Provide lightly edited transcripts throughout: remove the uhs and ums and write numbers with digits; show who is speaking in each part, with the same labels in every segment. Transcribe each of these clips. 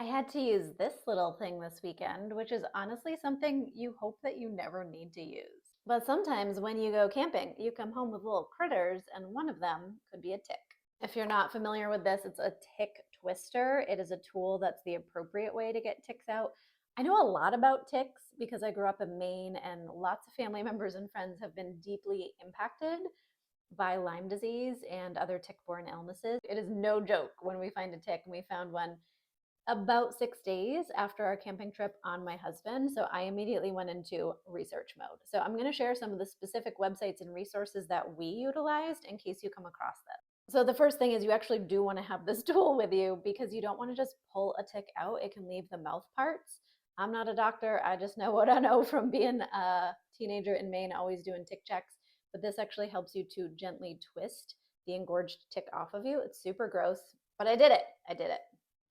Speaker 1: I had to use this little thing this weekend, which is honestly something you hope that you never need to use. But sometimes when you go camping, you come home with little critters, and one of them could be a tick. If you're not familiar with this, it's a tick twister. It is a tool that's the appropriate way to get ticks out. I know a lot about ticks because I grew up in Maine, and lots of family members and friends have been deeply impacted by Lyme disease and other tick-borne illnesses. It is no joke when we find a tick, and we found one about 6 days after our camping trip on my husband. So I immediately went into research mode. So I'm going to share some of the specific websites and resources that we utilized in case you come across this. So the first thing is you actually do want to have this tool with you because you don't want to just pull a tick out. It can leave the mouth parts. I'm not a doctor. I just know what I know from being a teenager in Maine, always doing tick checks. But this actually helps you to gently twist the engorged tick off of you. It's super gross, but I did it. I did it.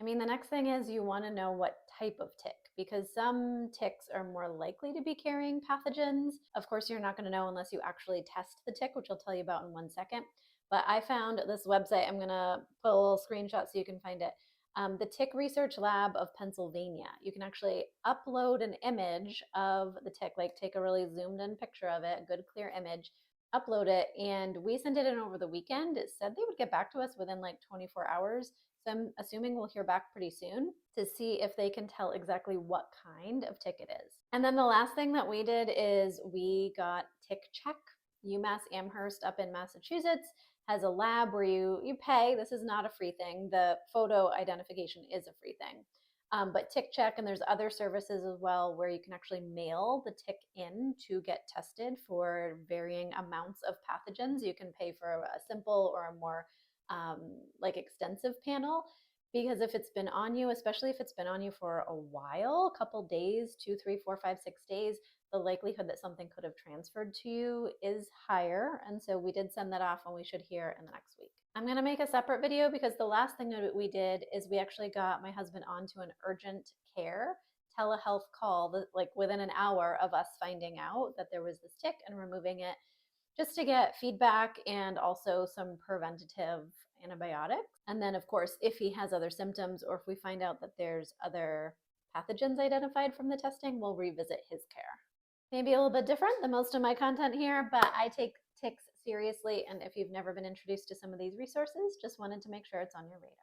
Speaker 1: The next thing is you want to know what type of tick because some ticks are more likely to be carrying pathogens. Of course, you're not going to know unless you actually test the tick, which I'll tell you about in 1 second. But I found this website. I'm going to put a little screenshot so you can find it. The Tick Research Lab of Pennsylvania. You can actually upload an image of the tick, like take a really zoomed in picture of it, a good clear image, upload it, and we sent it in over the weekend. It said they would get back to us within like 24 hours. So I'm assuming we'll hear back pretty soon to see if they can tell exactly what kind of tick it is. And then the last thing that we did is we got Tick Check. UMass Amherst up in Massachusetts has a lab where you pay. This is not a free thing. The photo identification is a free thing. But Tick Check, and there's other services as well where you can actually mail the tick in to get tested for varying amounts of pathogens. You can pay for a simple or a more like extensive panel because if it's been on you, especially if it's been on you for a while, a couple days, 2, 3, 4, 5, 6 days, the likelihood that something could have transferred to you is higher. And so we did send that off and we should hear in the next week. I'm going to make a separate video because the last thing that we did is we actually got my husband onto an urgent care telehealth call like within an hour of us finding out that there was this tick and removing it just to get feedback and also some preventative antibiotics. And then, of course, if he has other symptoms or if we find out that there's other pathogens identified from the testing, we'll revisit his care. Maybe a little bit different than most of my content here, but I take ticks seriously. And if you've never been introduced to some of these resources, just wanted to make sure it's on your radar.